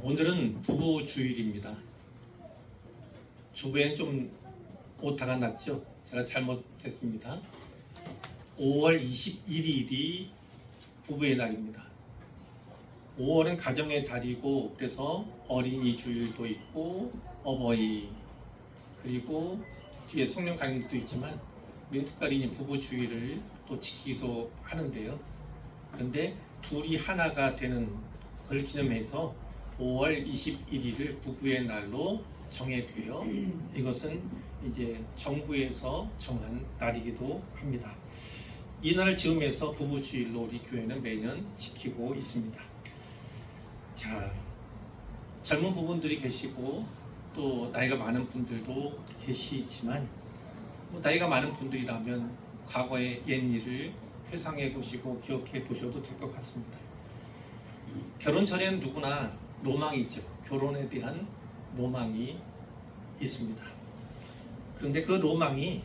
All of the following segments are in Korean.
오늘은 부부 주일입니다. 주부엔 좀 오타가 났죠? 제가 잘못했습니다. 5월 21일이 부부의 날입니다. 5월은 가정의 달이고, 그래서 어린이 주일도 있고 어버이, 그리고 뒤에 성령 강림도 있지만 우리는 특별히 부부 주일을 또 지키기도 하는데요. 그런데 둘이 하나가 되는 그걸 기념해서 5월 21일을 부부의 날로 정했고요. 이것은 이제 정부에서 정한 날이기도 합니다. 이 날을 즈음해서 부부 주일로 우리 교회는 매년 지키고 있습니다. 자, 젊은 부분들이 계시고 또 나이가 많은 분들도 계시지만, 나이가 많은 분들이라면 과거의 옛일을 회상해 보시고 기억해 보셔도 될 것 같습니다. 결혼 전에는 누구나 로망이 있죠. 결혼에 대한 로망이 있습니다. 그런데 그 로망이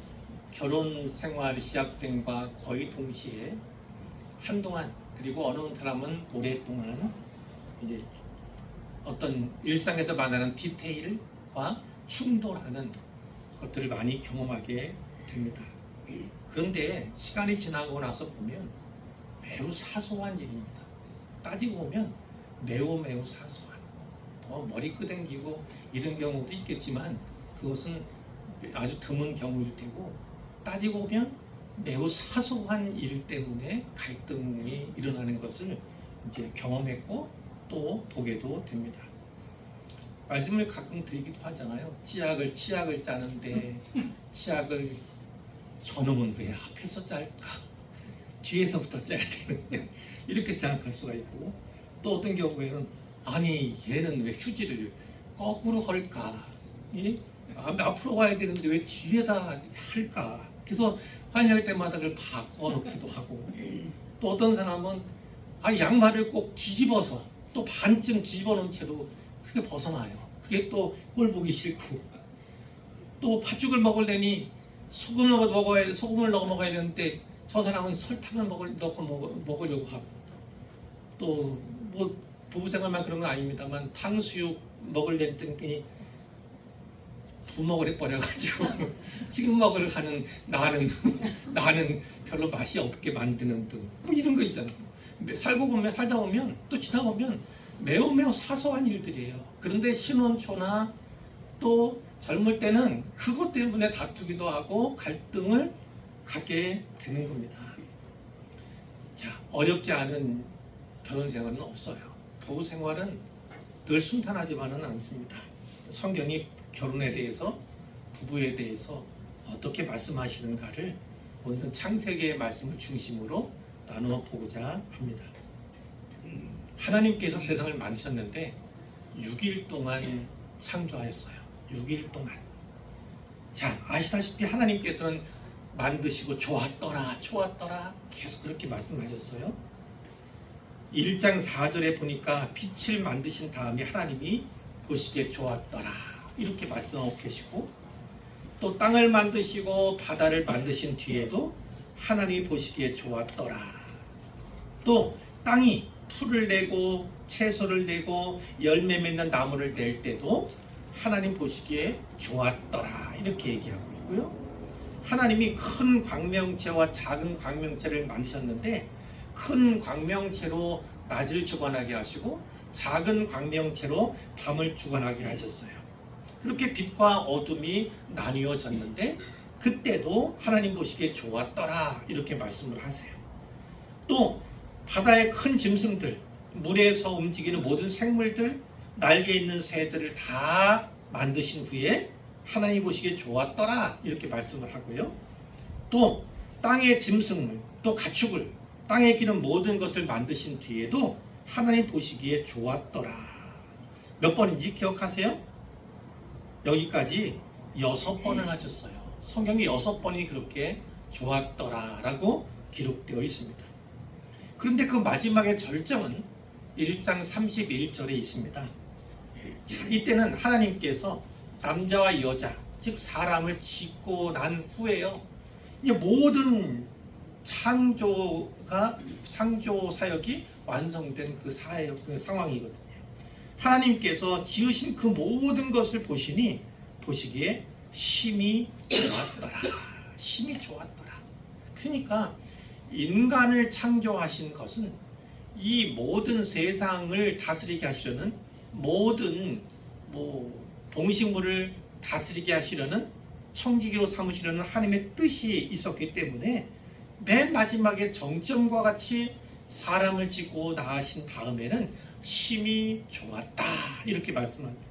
결혼 생활이 시작된과 거의 동시에 한동안, 그리고 어느 사람은 오랫동안 이제 어떤 일상에서 만나는 디테일과 충돌하는 것들을 많이 경험하게 됩니다. 그런데 시간이 지나고 나서 보면 매우 사소한 일입니다. 따지고 보면 매우 사소한, 머리 끄댕기고 이런 경우도 있겠지만 그것은 아주 드문 경우일 테고, 따지고 보면 매우 사소한 일 때문에 갈등이 일어나는 것을 이제 경험했고 또 보게도 됩니다. 말씀을 가끔 드리기도 하잖아요. 치약을 짜는데 치약을 저놈은 왜 앞에서 짤까? 뒤에서부터 짜야 되는데 이렇게 생각할 수가 있고, 또 어떤 경우에는 아니 얘는 왜 휴지를 거꾸로 걸까? 앞으로 가야 되는데 왜 뒤에다 할까? 그래서 환희할 때마다 그걸 바꿔놓기도 하고, 또 어떤 사람은 양말을 꼭 뒤집어서 또 반쯤 뒤집어 놓은 채로 그게 벗어나요. 그게 또 꼴 보기 싫고, 또 팥죽을 먹으려니 소금을 넣어 먹어야 되는데 저 사람은 설탕을 넣고 먹으려고 하고, 또 뭐 부부생활만 그런 건 아닙니다만 탕수육 먹으려니 부먹을 해버려가지고 지금 먹을 하는 나는 별로 맛이 없게 만드는 등, 뭐 이런 거 있잖아요. 살다 보면 또 지나보면 매우 사소한 일들이에요. 그런데 신혼초나 또 젊을 때는 그것 때문에 다투기도 하고 갈등을 갖게 되는 겁니다. 자, 어렵지 않은 결혼 생활은 없어요. 부부 생활은 늘 순탄하지만은 않습니다. 성경이 결혼에 대해서, 부부에 대해서 어떻게 말씀하시는가를 오늘은 창세기의 말씀을 중심으로 나누어 보고자 합니다. 하나님께서 세상을 만드셨는데 6일 동안 창조하였어요. 6일 동안. 자, 아시다시피 하나님께서는 만드시고 좋았더라 계속 그렇게 말씀하셨어요. 1장 4절에 보니까 빛을 만드신 다음에 하나님이 보시기에 좋았더라 이렇게 말씀하고 계시고, 또 땅을 만드시고 바다를 만드신 뒤에도 하나님이 보시기에 좋았더라. 또 땅이 풀을 내고 채소를 내고 열매 맺는 나무를 낼 때도 하나님 보시기에 좋았더라 이렇게 얘기하고 있고요. 하나님이 큰 광명체와 작은 광명체를 만드셨는데 큰 광명체로 낮을 주관하게 하시고 작은 광명체로 밤을 주관하게 하셨어요. 그렇게 빛과 어둠이 나뉘어졌는데 그때도 하나님 보시기에 좋았더라 이렇게 말씀을 하세요. 또 바다의 큰 짐승들, 물에서 움직이는 모든 생물들, 날개 있는 새들을 다 만드신 후에 하나님 보시기에 좋았더라 이렇게 말씀을 하고요. 또 땅의 짐승물, 또 가축을, 땅에 기는 모든 것을 만드신 뒤에도 하나님 보시기에 좋았더라. 몇 번인지 기억하세요? 여기까지 6번을 하셨어요. 성경에 6번이 그렇게 좋았더라 라고 기록되어 있습니다. 그런데 그 마지막의 절정은 1장 31절에 있습니다. 자, 이때는 하나님께서 남자와 여자, 즉 사람을 짓고 난 후에요, 이제 모든 창조 사역이 완성된 그 상황이거든요. 하나님께서 지으신 그 모든 것을 보시기에 심히 좋았더라. 심히 좋았더라. 그러니까 인간을 창조하신 것은 이 모든 세상을 다스리게 하시려는, 모든 동식물을 다스리게 하시려는, 청지기로 삼으시려는 하나님의 뜻이 있었기 때문에 맨 마지막에 정점과 같이 사람을 짓고 낳으신 다음에는 심히 좋았다 이렇게 말씀합니다.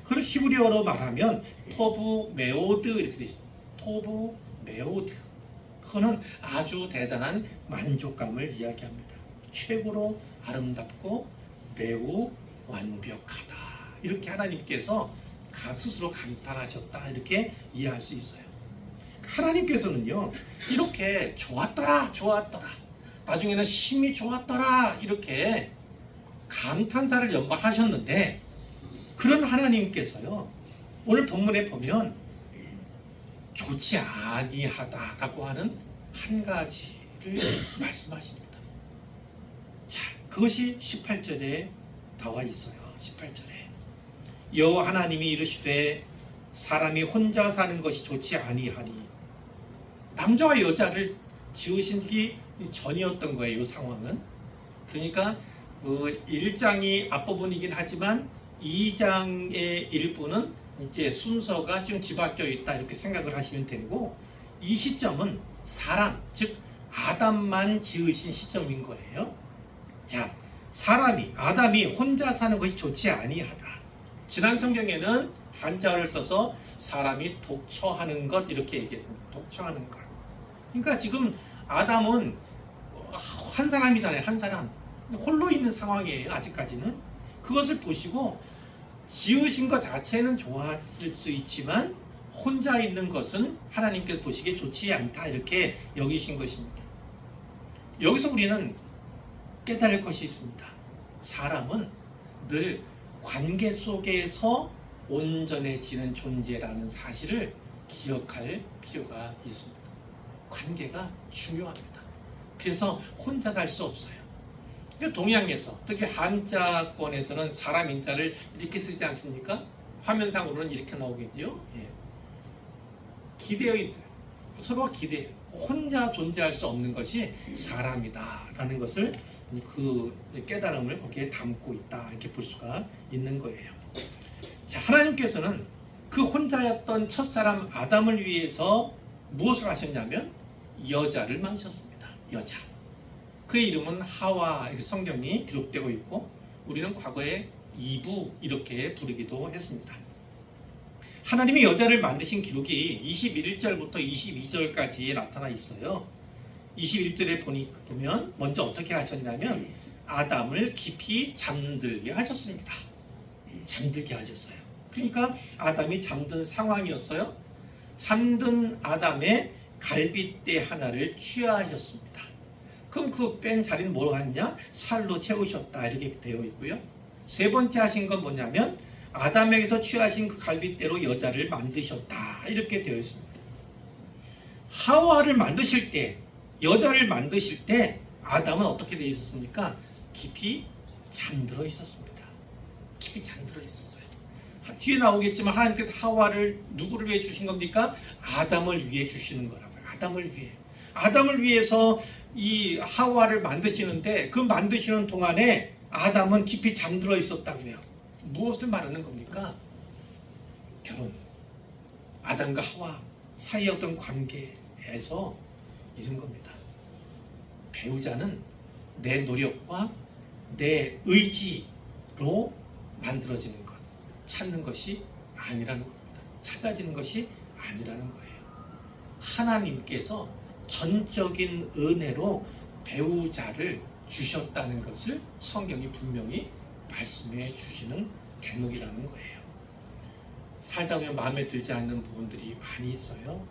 그걸 히브리어로 말하면 토부 메오드 이렇게 되어 있습니다. 토부 메오드. 그거는 아주 대단한 만족감을 이야기합니다. 최고로 아름답고 매우 완벽하다. 이렇게 하나님께서 스스로 감탄하셨다. 이렇게 이해할 수 있어요. 하나님께서는요, 이렇게 좋았더라, 좋았더라, 나중에는 심히 좋았더라, 이렇게 감탄사를 연발하셨는데, 그런 하나님께서요, 오늘 본문에 보면 좋지 아니하다라고 하는 한 가지를 말씀하십니다. 자, 그것이 18절에 나와 있어요. 18절에 여호와 하나님이 이르시되 사람이 혼자 사는 것이 좋지 아니하니, 남자와 여자를 지으시기 전이었던 거예요. 이 상황은. 그러니까 1장이 앞부분이긴 하지만 2장의 일부는 이제 순서가 좀 뒤바뀌어 있다 이렇게 생각을 하시면 되고, 이 시점은 사람, 즉 아담만 지으신 시점인 거예요. 자, 아담이 혼자 사는 것이 좋지 아니하다. 지난 성경에는 한자어를 써서 사람이 독처하는 것 이렇게 얘기했습니다. 독처하는 것. 그러니까 지금 아담은 한 사람이잖아요. 한 사람. 홀로 있는 상황이에요. 아직까지는. 그것을 보시고 지으신 것 자체는 좋았을 수 있지만 혼자 있는 것은 하나님께서 보시기에 좋지 않다 이렇게 여기신 것입니다. 여기서 우리는 깨달을 것이 있습니다. 사람은 늘 관계 속에서 온전해지는 존재라는 사실을 기억할 필요가 있습니다. 관계가 중요합니다. 그래서 혼자 갈 수 없어요. 동양에서, 특히 한자권에서는 사람 인자를 이렇게 쓰지 않습니까? 화면상으로는 이렇게 나오겠죠. 예. 기대어 있다. 서로가 기대해요. 혼자 존재할 수 없는 것이 사람이다라는 것을, 그 깨달음을 거기에 담고 있다 이렇게 볼 수가 있는 거예요. 자, 하나님께서는 그 혼자였던 첫사람 아담을 위해서 무엇을 하셨냐면 여자를 만드셨습니다. 여자. 그의 이름은 하와, 이렇게 성경이 기록되고 있고, 우리는 과거에 이브 이렇게 부르기도 했습니다. 하나님이 여자를 만드신 기록이 21절부터 22절까지 나타나 있어요. 21절에 보면 먼저 어떻게 하셨냐면 아담을 깊이 잠들게 하셨습니다. 잠들게 하셨어요. 그러니까 아담이 잠든 상황이었어요. 잠든 아담의 갈빗대 하나를 취하셨습니다. 그럼 그 뺀 자리는 뭐로 했냐? 살로 채우셨다 이렇게 되어 있고요. 세 번째 하신 건 뭐냐면 아담에게서 취하신 그 갈빗대로 여자를 만드셨다 이렇게 되어 있습니다. 하와를 만드실 때, 여자를 만드실 때 아담은 어떻게 되어 있었습니까? 깊이 잠들어 있었습니다. 깊이 잠들어 있었어요. 뒤에 나오겠지만 하나님께서 하와를 누구를 위해 주신 겁니까? 아담을 위해 주시는 거라고요. 아담을 위해. 아담을 위해서 이 하와를 만드시는데 그 만드시는 동안에 아담은 깊이 잠들어 있었다고요. 무엇을 말하는 겁니까? 결혼. 아담과 하와 사이의 어떤 관계에서 이런 겁니다. 배우자는 내 노력과 내 의지로 만들어지는 것, 찾는 것이 아니라는 겁니다. 찾아지는 것이 아니라는 거예요. 하나님께서 전적인 은혜로 배우자를 주셨다는 것을 성경이 분명히 말씀해 주시는 대목이라는 거예요. 살다 보면 마음에 들지 않는 부분들이 많이 있어요.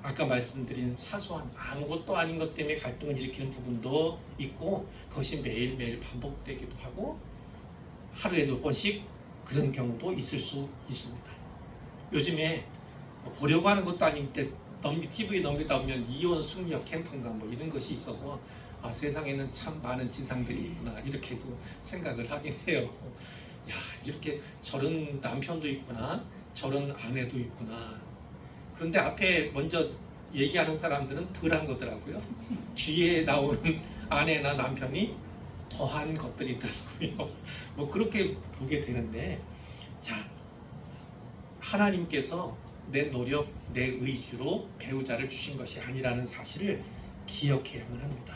아까 말씀드린 사소한 아무것도 아닌 것 때문에 갈등을 일으키는 부분도 있고, 그것이 매일매일 반복되기도 하고 하루에 몇 번씩 그런 경우도 있을 수 있습니다. 요즘에 보려고 하는 것도 아닌데 TV 넘기다 보면 이혼 숙녀 캠프인가 뭐 이런 것이 있어서 세상에는 참 많은 지상들이 있구나 이렇게도 생각을 하긴 해요. 야, 이렇게 저런 남편도 있구나, 저런 아내도 있구나. 그런데 앞에 먼저 얘기하는 사람들은 덜한 거더라고요. 뒤에 나오는 아내나 남편이 더한 것들이더라고요. 뭐 그렇게 보게 되는데, 자, 하나님께서 내 노력, 내 의지로 배우자를 주신 것이 아니라는 사실을 기억해야만 합니다.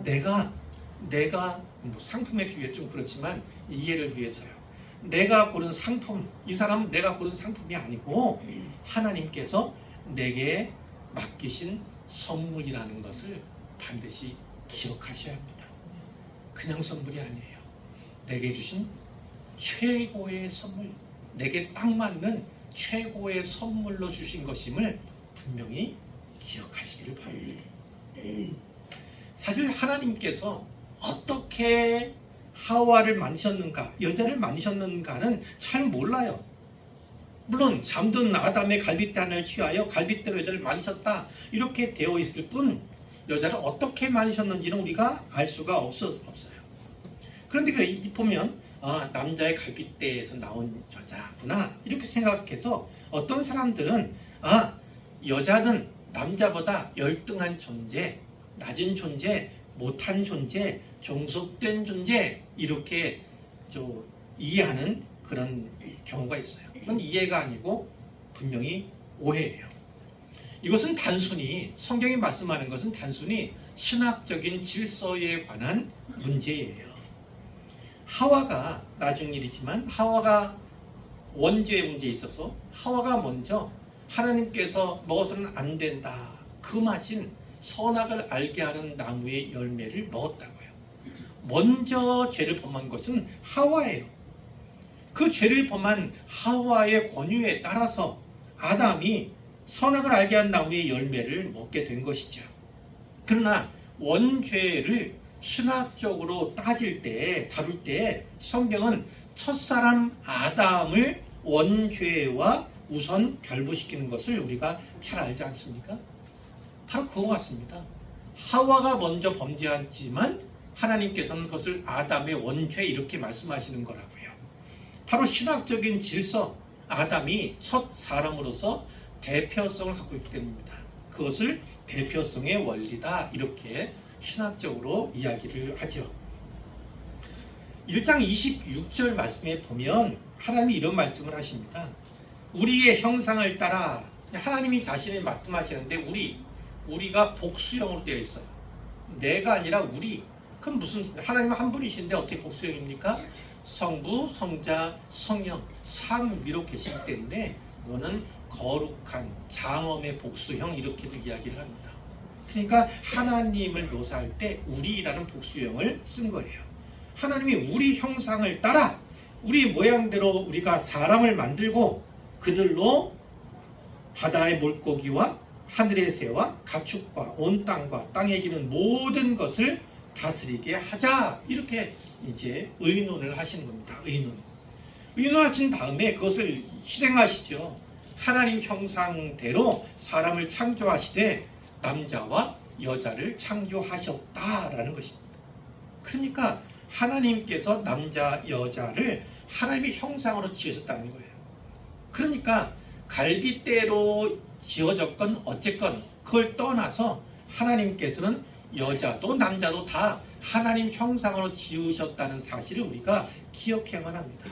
내가 뭐 상품에 비유해 좀 그렇지만 이해를 위해서요. 내가 고른 상품, 이 사람은 내가 고른 상품이 아니고 하나님께서 내게 맡기신 선물이라는 것을 반드시 기억하셔야 합니다. 그냥 선물이 아니에요. 내게 주신 최고의 선물, 내게 딱 맞는 최고의 선물로 주신 것임을 분명히 기억하시기를 바랍니다. 사실 하나님께서 어떻게 하와를 만드셨는가, 여자를 만드셨는가는 잘 몰라요. 물론 잠든 아담의 갈빗대 하나를 취하여 갈빗대로 여자를 만드셨다 이렇게 되어 있을 뿐, 여자를 어떻게 만드셨는지는 우리가 알 수가 없어요. 그런데 보면 남자의 갈빗대에서 나온 여자구나 이렇게 생각해서 어떤 사람들은 여자는 남자보다 열등한 존재, 낮은 존재, 못한 존재, 종속된 존재 이렇게 이해하는 그런 경우가 있어요. 그건 이해가 아니고 분명히 오해예요. 이것은 단순히 성경이 말씀하는 것은 단순히 신학적인 질서에 관한 문제예요. 하와가 나중 일이지만 하와가 원죄의 문제에 있어서 하와가 먼저 하나님께서 먹어서는 안 된다 그 맛인 선악을 알게 하는 나무의 열매를 먹었다고요. 먼저 죄를 범한 것은 하와예요. 그 죄를 범한 하와의 권유에 따라서 아담이 선악을 알게 한 나무의 열매를 먹게 된 것이죠. 그러나 원죄를 신학적으로 다룰 때 성경은 첫사람 아담을 원죄와 우선 결부시키는 것을 우리가 잘 알지 않습니까? 바로 그거 같습니다. 하와가 먼저 범죄했지만 하나님께서는 그것을 아담의 원죄 이렇게 말씀하시는 거라고요. 바로 신학적인 질서, 아담이 첫 사람으로서 대표성을 갖고 있기 때문입니다. 그것을 대표성의 원리다 이렇게 신학적으로 이야기를 하죠. 1장 26절 말씀에 보면 하나님이 이런 말씀을 하십니다. 우리의 형상을 따라, 하나님이 자신이 말씀하시는데 우리가 복수형으로 되어 있어요. 내가 아니라 우리. 그럼 무슨, 하나님은 한 분이신데 어떻게 복수형입니까? 성부, 성자, 성령, 삼위로 계시기 때문에 이거는 거룩한 장엄의 복수형 이렇게도 이야기를 합니다. 그러니까 하나님을 묘사할 때 우리라는 복수형을 쓴 거예요. 하나님이 우리 형상을 따라 우리 모양대로 우리가 사람을 만들고 그들로 바다의 물고기와 하늘의 새와 가축과 온 땅과 땅에 기는 모든 것을 다스리게 하자 이렇게 이제 의논을 하시는 겁니다. 의논하신 다음에 그것을 실행하시죠. 하나님 형상대로 사람을 창조하시되 남자와 여자를 창조하셨다라는 것입니다. 그러니까 하나님께서 남자, 여자를 하나님의 형상으로 지으셨다는 거예요. 그러니까 갈빗대로 지어졌건 어쨌건 그걸 떠나서 하나님께서는 여자도 남자도 다 하나님 형상으로 지으셨다는 사실을 우리가 기억해야만 합니다.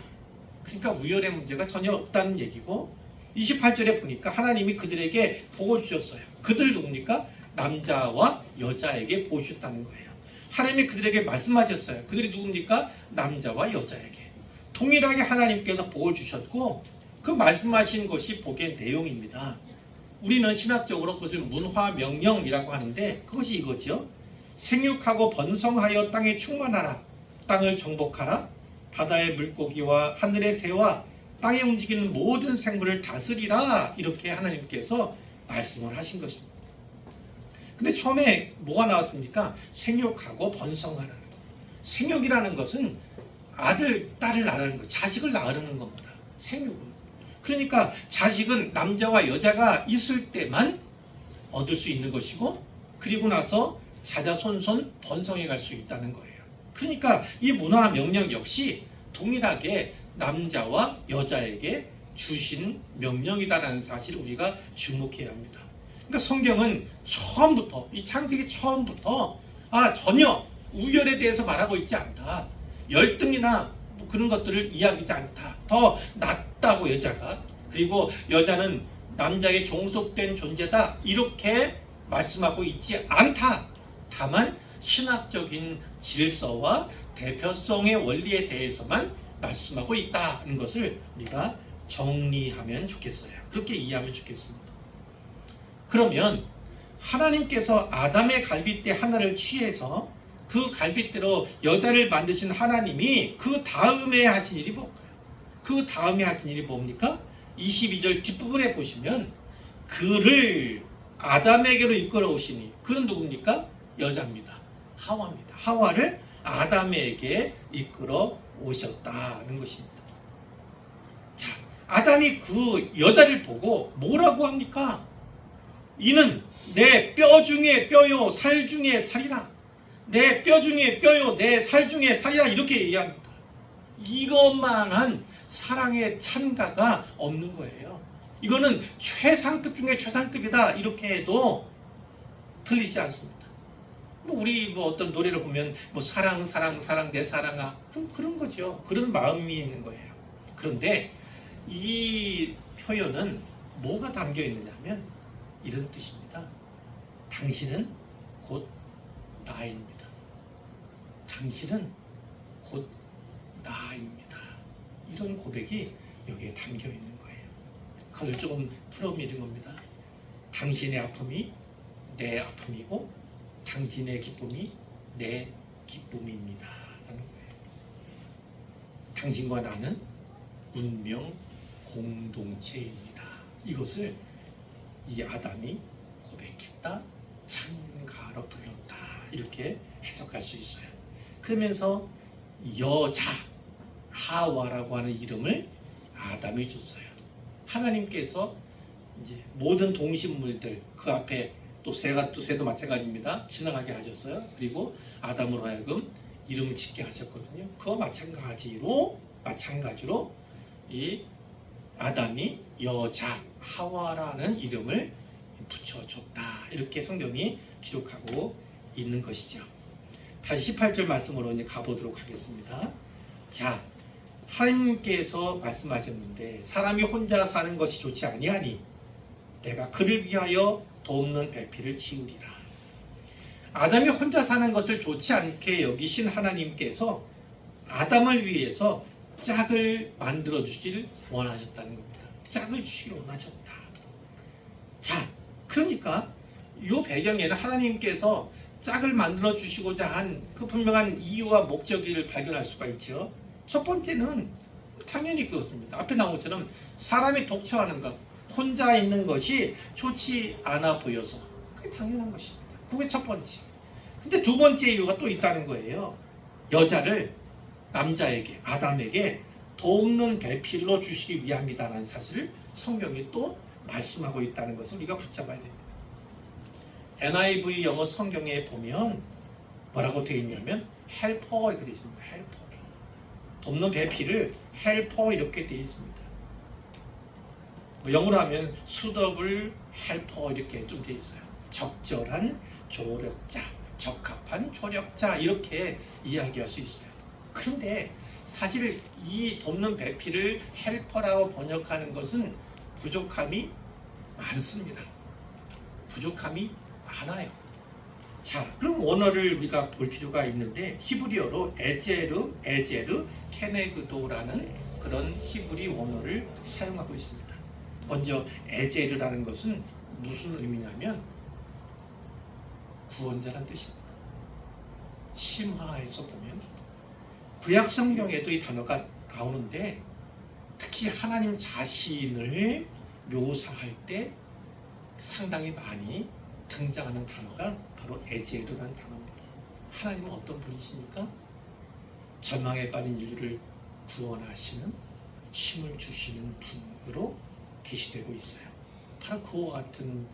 그러니까 우열의 문제가 전혀 없다는 얘기고 28절에 보니까 하나님이 그들에게 복을 주셨어요. 그들 누굽니까? 남자와 여자에게 복을 주셨다는 거예요. 하나님이 그들에게 말씀하셨어요. 그들이 누굽니까? 남자와 여자에게. 동일하게 하나님께서 복을 주셨고 그 말씀하신 것이 복의 내용입니다. 우리는 신학적으로 그것을 문화명령이라고 하는데 그것이 이거죠. 생육하고 번성하여 땅에 충만하라. 땅을 정복하라. 바다의 물고기와 하늘의 새와 땅에 움직이는 모든 생물을 다스리라. 이렇게 하나님께서 말씀을 하신 것입니다. 근데 처음에 뭐가 나왔습니까? 생육하고 번성하라는 것. 생육이라는 것은 아들, 딸을 낳으라는 것, 자식을 낳으라는 겁니다. 생육은. 그러니까 자식은 남자와 여자가 있을 때만 얻을 수 있는 것이고 그리고 나서 자자손손 번성해 갈 수 있다는 거예요. 그러니까 이 문화 명령 역시 동일하게 남자와 여자에게 주신 명령이다라는 사실을 우리가 주목해야 합니다. 그러니까 성경은 처음부터, 이 창세기 처음부터 전혀 우열에 대해서 말하고 있지 않다. 열등이나 뭐 그런 것들을 이야기하지 않다. 더 낫다고 여자가. 그리고 여자는 남자의 종속된 존재다. 이렇게 말씀하고 있지 않다. 다만 신학적인 질서와 대표성의 원리에 대해서만 말씀하고 있다는 것을 우리가 정리하면 좋겠어요. 그렇게 이해하면 좋겠습니다. 그러면 하나님께서 아담의 갈빗대 하나를 취해서 그 갈빗대로 여자를 만드신 하나님이 그 다음에 하신 일이 뭘까요? 그 다음에 하신 일이 뭡니까? 22절 뒷부분에 보시면 그를 아담에게로 이끌어 오시니, 그는 누굽니까? 여자입니다. 하와입니다. 하와를 아담에게 이끌어 오셨다는 것입니다. 자, 아담이 그 여자를 보고 뭐라고 합니까? 이는 내 뼈 중에 뼈요 살 중에 살이라. 내 뼈 중에 뼈요 내 살 중에 살이라. 이렇게 얘기합니다. 이것만한 사랑의 찬가가 없는 거예요. 이거는 최상급 중에 최상급이다. 이렇게 해도 틀리지 않습니다. 우리 어떤 노래를 보면 사랑 사랑 사랑 내 사랑아, 그런 거죠. 그런 마음이 있는 거예요. 그런데 이 표현은 뭐가 담겨 있느냐면 이런 뜻입니다. 당신은 곧 나입니다. 당신은 곧 나입니다. 이런 고백이 여기에 담겨 있는 거예요. 그걸 조금 풀어미는 겁니다. 당신의 아픔이 내 아픔이고 당신의 기쁨이 내 기쁨입니다. 라는 거예요. 당신과 나는 운명 공동체입니다. 이것을 이 아담이 고백했다, 찬가로 불렀다, 이렇게 해석할 수 있어요. 그러면서 여자 하와라고 하는 이름을 아담이 줬어요. 하나님께서 이제 모든 동식물들 그 앞에 또 새도 마찬가지입니다. 지나가게 하셨어요. 그리고 아담으로 하여금 이름을 짓게 하셨거든요. 그와 마찬가지로 이 아담이 여자 하와라는 이름을 붙여줬다. 이렇게 성경이 기록하고 있는 것이죠. 다시 18절 말씀으로 이제 가보도록 하겠습니다. 자, 하나님께서 말씀하셨는데 사람이 혼자 사는 것이 좋지 아니하니 내가 그를 위하여 돕는 배필을 치우리라. 아담이 혼자 사는 것을 좋지 않게 여기신 하나님께서 아담을 위해서 짝을 만들어 주시길 원하셨다는 겁니다. 짝을 주시길 원하셨다. 자, 그러니까 이 배경에는 하나님께서 짝을 만들어 주시고자 한 그 분명한 이유와 목적을 발견할 수가 있죠. 첫 번째는 당연히 그렇습니다. 앞에 나온 것처럼 사람이 독처하는 것, 혼자 있는 것이 좋지 않아 보여서, 그게 당연한 것입니다. 그게 첫 번째. 근데 두 번째 이유가 또 있다는 거예요. 여자를 남자에게, 아담에게 돕는 배필로 주시기 위함이다라는 사실을 성경이 또 말씀하고 있다는 것을 우리가 붙잡아야 됩니다. NIV 영어 성경에 보면 뭐라고 되어 있냐면 헬퍼 이렇게 되어 있습니다. 헬퍼. 돕는 배필을 헬퍼 이렇게 되어 있습니다. 영어로 하면 suitable helper 이렇게 좀 되어 있어요. 적절한 조력자, 적합한 조력자 이렇게 이야기할 수 있어요. 그런데 사실 이 돕는 배필을 헬퍼라고 번역하는 것은 부족함이 많습니다. 부족함이 많아요. 자, 그럼 원어를 우리가 볼 필요가 있는데 히브리어로 에제르, 케네그도라는 그런 히브리 원어를 사용하고 있습니다. 먼저 에제르라는 것은 무슨 의미냐면 구원자란 뜻입니다. 심화해서 보면 구약 성경에도 이 단어가 나오는데 특히 하나님 자신을 묘사할 때 상당히 많이 등장하는 단어가 바로 에제르라는 단어입니다. 하나님은 어떤 분이십니까? 절망에 빠진 인류를 구원하시는 힘을 주시는 분으로 계시되고 있어요. 바로 그와 같은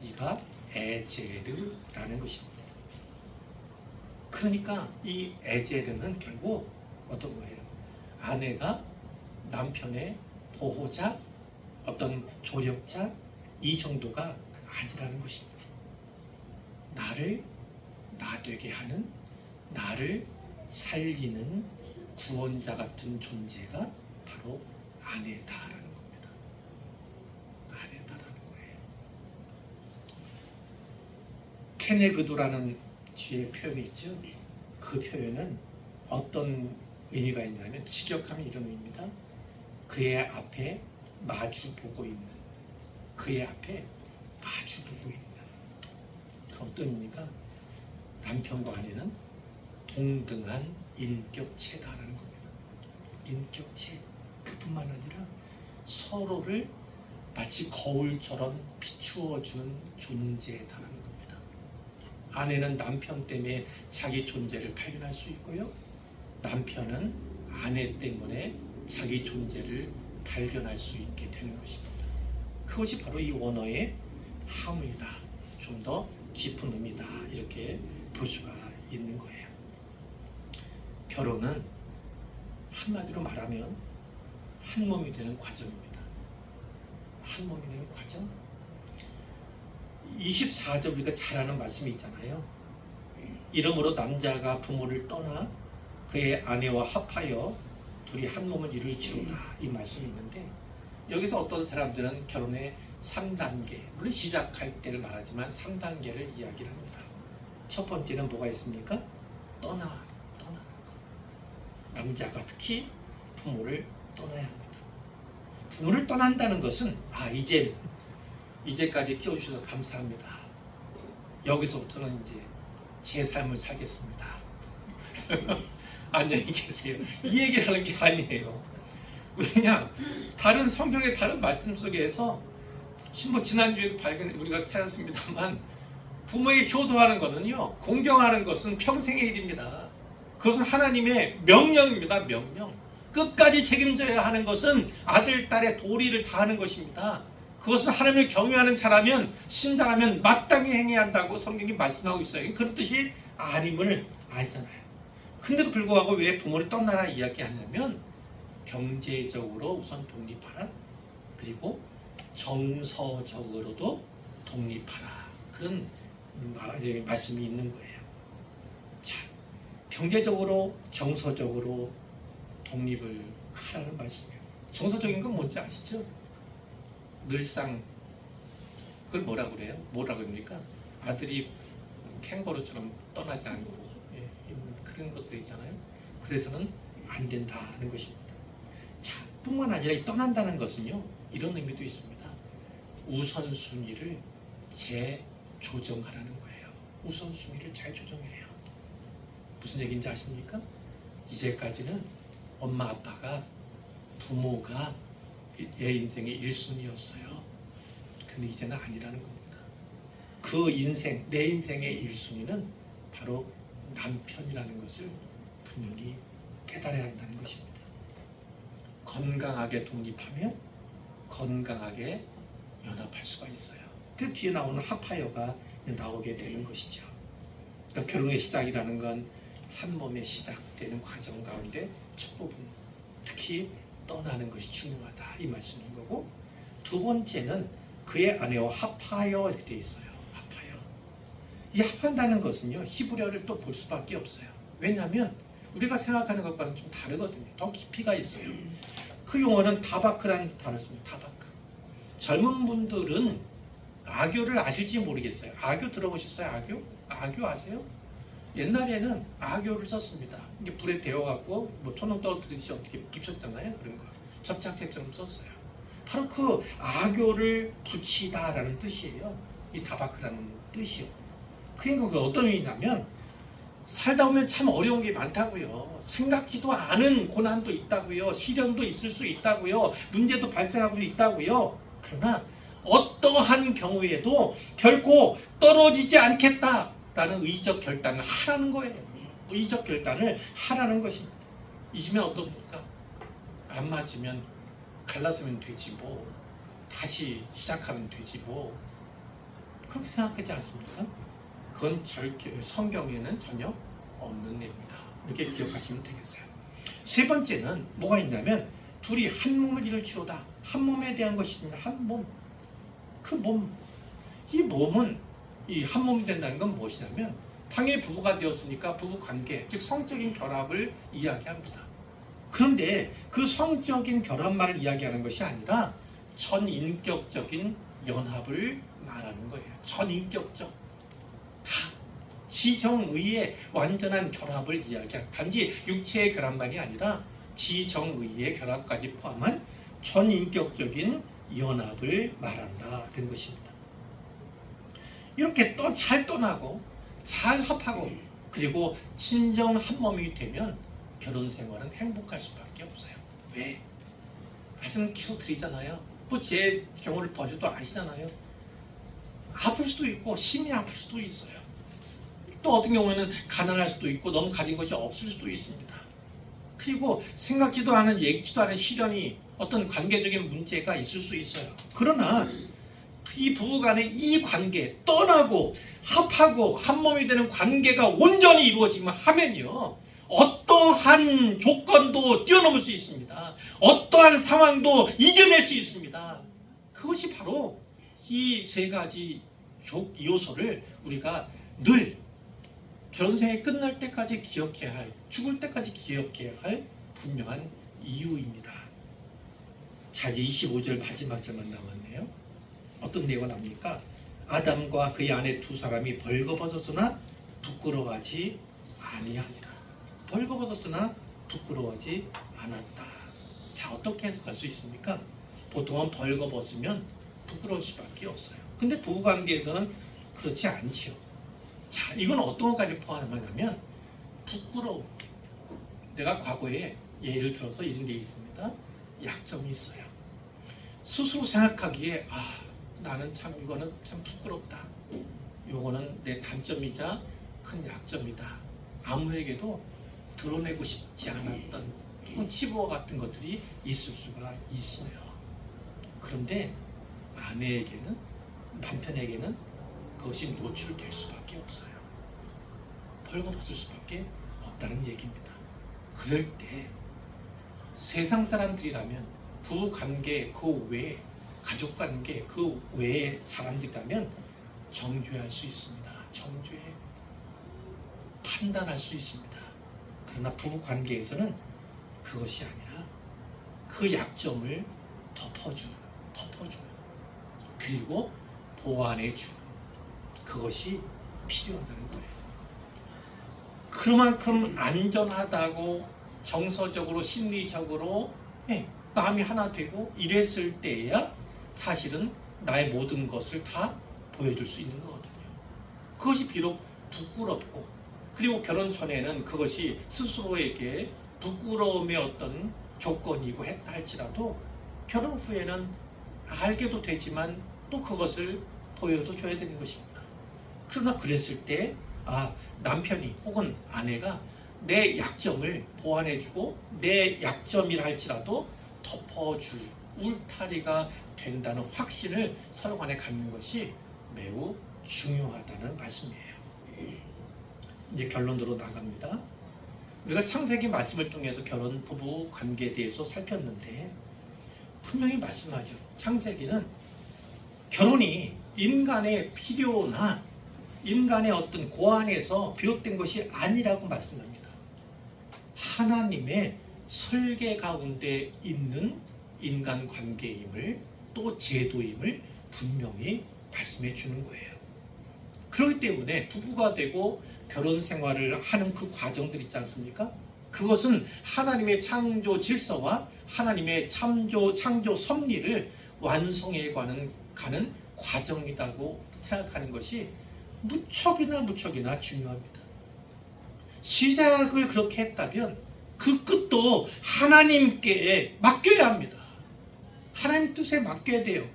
이가 에제르라는 것입니다. 그러니까 이 에제르는 결국 어떤 거예요? 아내가 남편의 보호자, 어떤 조력자 이 정도가 아니라는 것입니다. 나를 나 되게 하는, 나를 살리는 구원자 같은 존재가 바로 아내다라는 겁니다. 아내다라는 거예요. 케네그도라는 뒤에 표현이 있죠. 그 표현은 어떤 의미가 있냐면 직역하면 이런 의미입니다. 그의 앞에 마주 보고 있는, 그의 앞에 마주 보고 있는. 그 어떤 의미입니까? 남편과 아내는 동등한 인격체다라는 겁니다. 인격체. 그뿐만 아니라 서로를 마치 거울처럼 비추어주는 존재다라는 겁니다. 아내는 남편 때문에 자기 존재를 발견할 수 있고요. 남편은 아내 때문에 자기 존재를 발견할 수 있게 되는 것입니다. 그것이 바로 이 원어의 함의다. 좀 더 깊은 의미다. 이렇게 볼 수가 있는 거예요. 결혼은 한마디로 말하면 한 몸이 되는 과정입니다. 한 몸이 되는 과정. 24절 우리가 잘 아는 말씀이 있잖아요. 이러므로 남자가 부모를 떠나 그의 아내와 합하여 둘이 한 몸을 이룰지로다. 이 말씀이 있는데 여기서 어떤 사람들은 결혼의 3단계, 물론 시작할 때를 말하지만 3단계를 이야기를 합니다. 첫 번째는 뭐가 있습니까? 떠나는 것. 남자가 특히 부모를 떠나야 합니다. 부모를 떠난다는 것은 이제까지 키워주셔서 감사합니다. 여기서부터는 이제 제 삶을 살겠습니다. 안녕히 계세요. 이 얘기를 하는 게 아니에요. 왜냐? 다른 성경의 다른 말씀 속에서 지난주에도 우리가 찾았습니다만 부모에게 효도하는 것은요, 공경하는 것은 평생의 일입니다. 그것은 하나님의 명령입니다. 명령. 끝까지 책임져야 하는 것은 아들, 딸의 도리를 다하는 것입니다. 그것은 하나님을 경외하는 자라면, 신자라면 마땅히 행해야 한다고 성경이 말씀하고 있어요. 그렇듯이 아님을 아시잖아요. 근데도 불구하고 왜 부모를 떠나라 이야기하냐면 경제적으로 우선 독립하라. 그리고 정서적으로도 독립하라. 그런 말씀이 있는 거예요. 자, 경제적으로, 정서적으로 독립을 하라는 말씀이에요. 정서적인 건 뭔지 아시죠? 늘상 그걸 뭐라고 그래요? 뭐라고 합니까? 아들이 캥거루처럼 떠나지 않고 있는 그런 것도 있잖아요. 그래서는 안 된다는 것입니다. 자, 뿐만 아니라 이 떠난다는 것은요, 이런 의미도 있습니다. 우선순위를 재조정하라는 거예요. 우선순위를 재조정해요. 무슨 얘기인지 아십니까? 이제까지는 엄마 아빠가, 부모가 얘 인생의 1순위였어요. 근데 이제는 아니라는 겁니다. 그 인생, 내 인생의 1순위는 바로 남편이라는 것을 분명히 깨달아야 한다는 것입니다. 건강하게 독립하며 건강하게 연합할 수가 있어요. 그 뒤에 나오는 합하여가 나오게 되는 것이죠. 그러니까 결혼의 시작이라는 건 한 몸에 시작되는 과정 가운데 첫 부분, 특히 떠나는 것이 중요하다 이 말씀인 거고, 두 번째는 그의 아내와 합하여 이렇게 돼 있어요. 합하여. 이 합한다는 것은요, 히브리어를 또 볼 수밖에 없어요. 왜냐하면 우리가 생각하는 것과는 좀 다르거든요. 더 깊이가 있어요. 그 용어는 다바크라는 단어를 씁니다. 다바크. 젊은 분들은 아교를 아실지 모르겠어요. 아교 들어보셨어요? 아교? 아교 아세요? 옛날에는 아교를 썼습니다. 이게 불에 데워갖고 뭐 초능 떨어뜨리듯이 어떻게 붙였잖아요. 그런 거. 접착제처럼 썼어요. 바로 그 아교를 붙이다라는 뜻이에요. 이 다바크라는 뜻이요. 그러니까 어떤 의미냐면 살다 보면 참 어려운 게 많다고요. 생각지도 않은 고난도 있다고요. 시련도 있을 수 있다고요. 문제도 발생하고 있다고요. 그러나 어떠한 경우에도 결코 떨어지지 않겠다라는 의적 결단을 하라는 거예요. 의적 결단을 하라는 것입니다. 잊으면 어떻습니까? 안 맞으면 갈라서면 되지 뭐. 다시 시작하면 되지 뭐. 그렇게 생각하지 않습니까? 그건 성경에는 전혀 없는 내용이다. 이렇게 기억하시면 되겠어요. 세 번째는 뭐가 있냐면 둘이 한 몸을 이룰지로다. 한 몸에 대한 것입니다. 한 몸. 그 몸. 이 몸은 이 한 몸이 된다는 건 무엇이냐면 당연히 부부가 되었으니까 부부 관계, 즉 성적인 결합을 이야기합니다. 그런데 그 성적인 결합만을 이야기하는 것이 아니라 전인격적인 연합을 말하는 거예요. 전인격적. 지정의의 완전한 결합을 이야기한, 단지 육체의 결합만이 아니라 지정의의 결합까지 포함한 전인격적인 연합을 말한다는 것입니다. 이렇게 잘 떠나고 잘 합하고 그리고 친정 한 몸이 되면 결혼 생활은 행복할 수밖에 없어요. 왜? 말씀 계속 드리잖아요. 뭐 제 경우를 보셔도 아시잖아요. 아플 수도 있고 심히 아플 수도 있어요. 또 어떤 경우에는 가난할 수도 있고 너무 가진 것이 없을 수도 있습니다. 그리고 생각지도 않은 예기치도 않은 시련이 어떤 관계적인 문제가 있을 수 있어요. 그러나 이 부부간의 이 관계, 떠나고 합하고 한 몸이 되는 관계가 온전히 이루어지기만 하면요, 어떠한 조건도 뛰어넘을 수 있습니다. 어떠한 상황도 이겨낼 수 있습니다. 그것이 바로 이 세 가지 요소를 우리가 늘 결혼생이 끝날 때까지 기억해야 할, 죽을 때까지 기억해야 할 분명한 이유입니다. 자, 이제 25절 마지막 절만 남았네요. 어떤 내용이 나옵니까? 아담과 그의 아내 두 사람이 벌거벗었으나 부끄러워하지 아니하니라. 벌거벗었으나 부끄러워하지 않았다. 자, 어떻게 해석할 수 있습니까? 보통은 벌거벗으면 부끄러울 수밖에 없어요. 근데 부부관계에서는 그렇지 않지요. 자, 이건 어떤 것까지 포함하냐면 부끄러움. 내가 과거에 예를 들어서 이런 게 있습니다. 약점이 있어요. 스스로 생각하기에 나는 참 이거는 참 부끄럽다. 요거는 내 단점이자 큰 약점이다. 아무에게도 드러내고 싶지 않았던 혹은 치부와 같은 것들이 있을 수가 있어요. 그런데 아내에게는, 남편에게는 그것이 노출될 수밖에 없어요. 벌거벗을 수밖에 없다는 얘기입니다. 그럴 때 세상 사람들이라면, 부부관계 그 외에, 가족관계 그 외의 사람들이라면 정죄할 수 있습니다. 정죄, 판단할 수 있습니다. 그러나 부부관계에서는 그것이 아니라 그 약점을 덮어주는, 그리고 보완해주는, 그것이 필요하다는 거예요. 그만큼 안전하다고 정서적으로 심리적으로 마음이 하나 되고 이랬을 때야 사실은 나의 모든 것을 다 보여줄 수 있는 거거든요. 그것이 비록 부끄럽고, 그리고 결혼 전에는 그것이 스스로에게 부끄러움의 어떤 조건이고 했다 할지라도 결혼 후에는 알게도 되지만 또 그것을 보여도 줘야 되는 것입니다. 그러나 그랬을 때 남편이 혹은 아내가 내 약점을 보완해주고 내 약점이라 할지라도 덮어줄 울타리가 된다는 확신을 서로 간에 갖는 것이 매우 중요하다는 말씀이에요. 이제 결론으로 나갑니다. 우리가 창세기 말씀을 통해서 결혼, 부부 관계에 대해서 살폈는데 분명히 말씀하죠. 창세기는 결혼이 인간의 필요나 인간의 어떤 고안에서 비롯된 것이 아니라고 말씀합니다. 하나님의 설계 가운데 있는 인간관계임을, 또 제도임을 분명히 말씀해 주는 거예요. 그렇기 때문에 부부가 되고 결혼 생활을 하는 그 과정들 있지 않습니까? 그것은 하나님의 창조 질서와 하나님의 창조 섭리를 완성해 가는 과정이라고 생각하는 것이 무척이나 중요합니다. 시작을 그렇게 했다면 그 끝도 하나님께 맡겨야 합니다. 하나님 뜻에 맡겨야 돼요.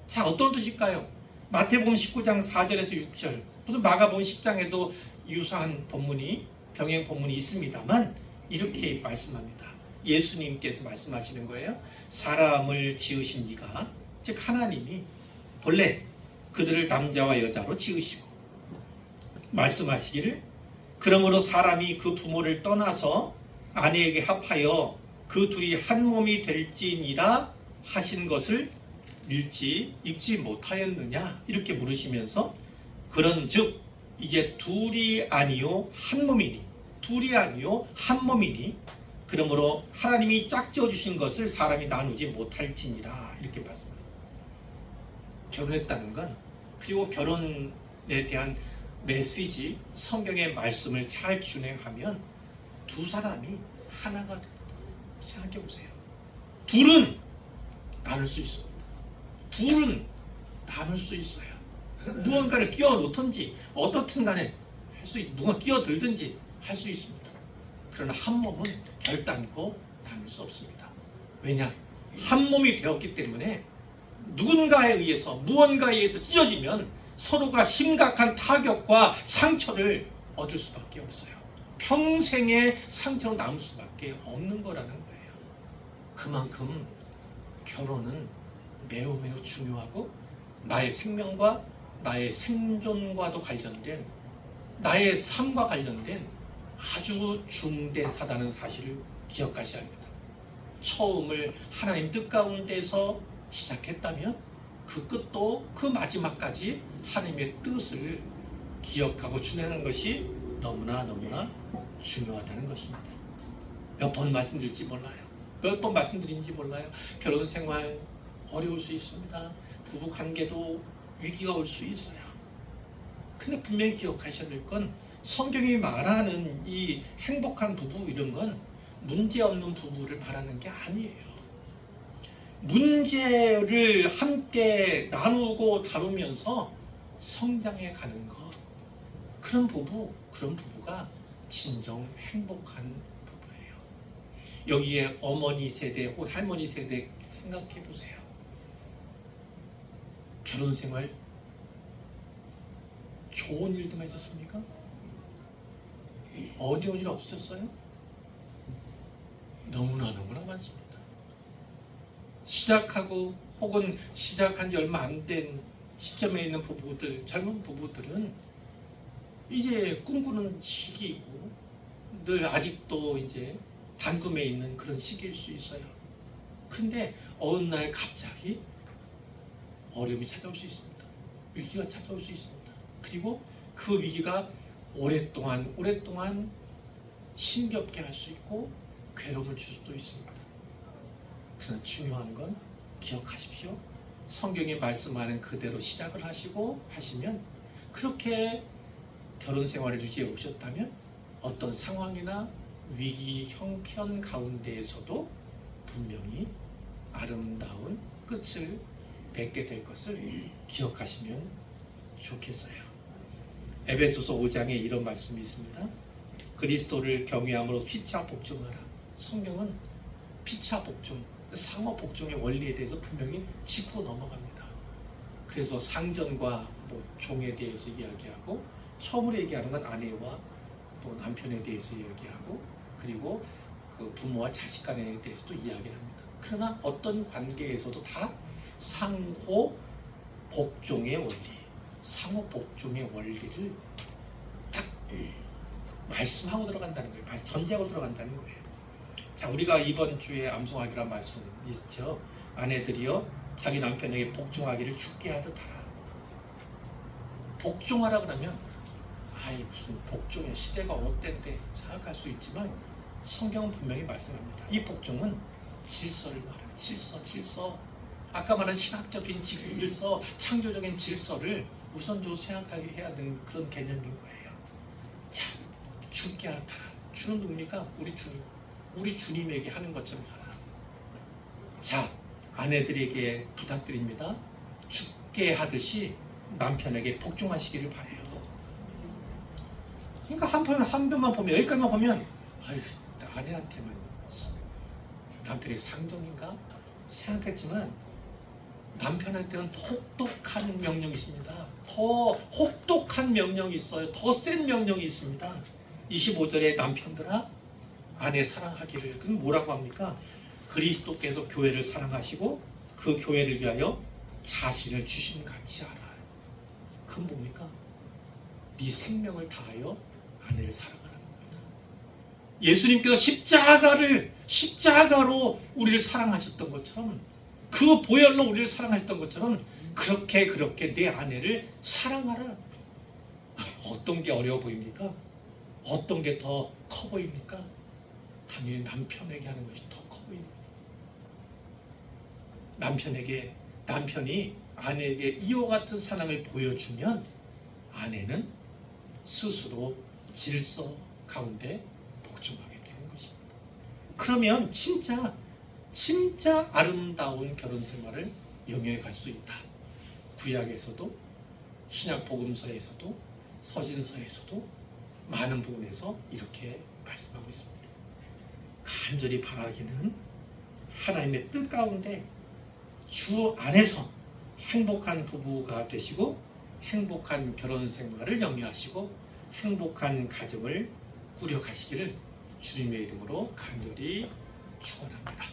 자, 어떤 뜻일까요? 마태복음 19장 4절에서 6절, 무슨 마가복음 10장에도 유사한 본문이, 병행 본문이 있습니다만 이렇게 말씀합니다. 예수님께서 말씀하시는 거예요. 사람을 지으신 이가, 즉 하나님이 본래 그들을 남자와 여자로 지으시고 말씀하시기를, 그러므로 사람이 그 부모를 떠나서 아내에게 합하여 그 둘이 한 몸이 될지니라 하신 것을 읽지 못하였느냐 이렇게 물으시면서 그런즉 이제 둘이 아니요 한 몸이니 그러므로 하나님이 짝지어 주신 것을 사람이 나누지 못할지니라 이렇게 말씀합니다. 결혼했다는 건 그리고 결혼에 대한 메시지 성경의 말씀을 잘 준행하면 두 사람이 하나가 됩니다. 생각해 보세요. 둘은 나눌 수 있습니다. 둘은 나눌 수 있어요. 무언가를 끼워 놓든지 어떻든 간에 누가 끼어들든지 할 수 있습니다. 그러나 한 몸은 결단코 나눌 수 없습니다. 왜냐? 한 몸이 되었기 때문에 누군가에 의해서 무언가에 의해서 찢어지면 서로가 심각한 타격과 상처를 얻을 수밖에 없어요. 평생의 상처로 남을 수밖에 없는 거라는 거예요. 그만큼 결혼은 매우 중요하고 나의 생명과 나의 생존과도 관련된 나의 삶과 관련된 아주 중대사다는 사실을 기억하셔야 합니다. 처음을 하나님 뜻 가운데서 시작했다면 그 끝도 그 마지막까지 하나님의 뜻을 기억하고 준행하는 것이 너무나 중요하다는 것입니다. 몇 번 말씀드릴지 몰라요. 몇 번 말씀드린지 몰라요. 결혼 생활 어려울 수 있습니다. 부부 관계도 위기가 올 수 있어요. 근데 분명히 기억하셔야 될 건 성경이 말하는 이 행복한 부부 이런 건 문제없는 부부를 말하는 게 아니에요. 문제를 함께 나누고 다루면서 성장해 가는 것. 그런 부부가 진정 행복한 부부예요. 여기에 어머니 세대 혹은 할머니 세대 생각해 보세요. 결혼 생활 좋은 일들만 있었습니까? 어려운 일 없으셨어요? 너무나 많습니다. 시작하고 혹은 시작한 지 얼마 안 된 시점에 있는 부부들, 젊은 부부들은 이제 꿈꾸는 시기이고 늘 아직도 이제 단금에 있는 그런 시기일 수 있어요. 근데 어느 날 갑자기 어려움이 찾아올 수 있습니다. 위기가 찾아올 수 있습니다. 그리고 그 위기가 오랫동안 힘겹게 할 수 있고 괴로움을 줄 수도 있습니다. 그러나 중요한 건 기억하십시오. 성경이 말씀하는 그대로 시작을 하시면 그렇게 결혼 생활을 유지해 오셨다면 어떤 상황이나 위기 형편 가운데에서도 분명히 아름다운 끝을 맺게 될 것을 기억하시면 좋겠어요. 에베소서 5장에 이런 말씀이 있습니다. 그리스도를 경외함으로 피차 복종하라. 성경은 피차 복종, 상호 복종의 원리에 대해서 분명히 짚고 넘어갑니다. 그래서 상전과 종에 대해서 이야기하고 처음으로 얘기하는 건 아내와 또 남편에 대해서 이야기하고 그리고 그 부모와 자식 간에 대해서도 이야기를 합니다. 그러나 어떤 관계에서도 다 상호 복종의 원리, 상호 복종의 원리를 딱 말씀하고 들어간다는 거예요. 전제하고 들어간다는 거예요. 자, 우리가 이번 주에 암송하기란 말씀 있죠. 아내들이여 자기 남편에게 복종하기를 죽게 하듯 하라. 복종하라 그러면 무슨 복종이야, 시대가 어느 때인데 생각할 수 있지만 성경은 분명히 말씀합니다. 이 복종은 질서를 말합니다. 질서. 아까 말한 신학적인 질서, 창조적인 질서를 우선적으로 생각하게 해야 되는 그런 개념인 거예요. 자, 죽게 하라. 주는 누굽니까? 우리 주님에게 하는 것처럼 하라. 자, 아내들에게 부탁드립니다. 죽게 하듯이 남편에게 복종하시기를 바라요. 그러니까 한 편만 보면, 여기까지만 보면 아내한테만 남편의 상정인가 생각했지만 남편한테는 더 혹독한 명령이 있습니다. 더 혹독한 명령이 있어요. 더 센 명령이 있습니다. 25절에 남편들아 아내 사랑하기를. 그럼 뭐라고 합니까? 그리스도께서 교회를 사랑하시고 그 교회를 위하여 자신을 주신 같이 하라. 그건 뭡니까? 네 생명을 다하여 아내를 사랑하라는 겁니다. 예수님께서 십자가로 우리를 사랑하셨던 것처럼, 그 보혈로 우리를 사랑하셨던 것처럼 그렇게 내 아내를 사랑하라. 어떤 게 어려워 보입니까? 어떤 게 더 커 보입니까? 당연히 남편에게 하는 것이 더 커 보입니다. 남편이 아내에게 이와 같은 사랑을 보여주면 아내는 스스로 질서 가운데 복종하게 되는 것입니다. 그러면 진짜 아름다운 결혼 생활을 영위해 갈 수 있다. 구약에서도, 신약 복음서에서도, 서신서에서도 많은 부분에서 이렇게 말씀하고 있습니다. 간절히 바라기는 하나님의 뜻 가운데 주 안에서 행복한 부부가 되시고 행복한 결혼 생활을 영위하시고 행복한 가정을 꾸려가시기를 주님의 이름으로 간절히 축원합니다.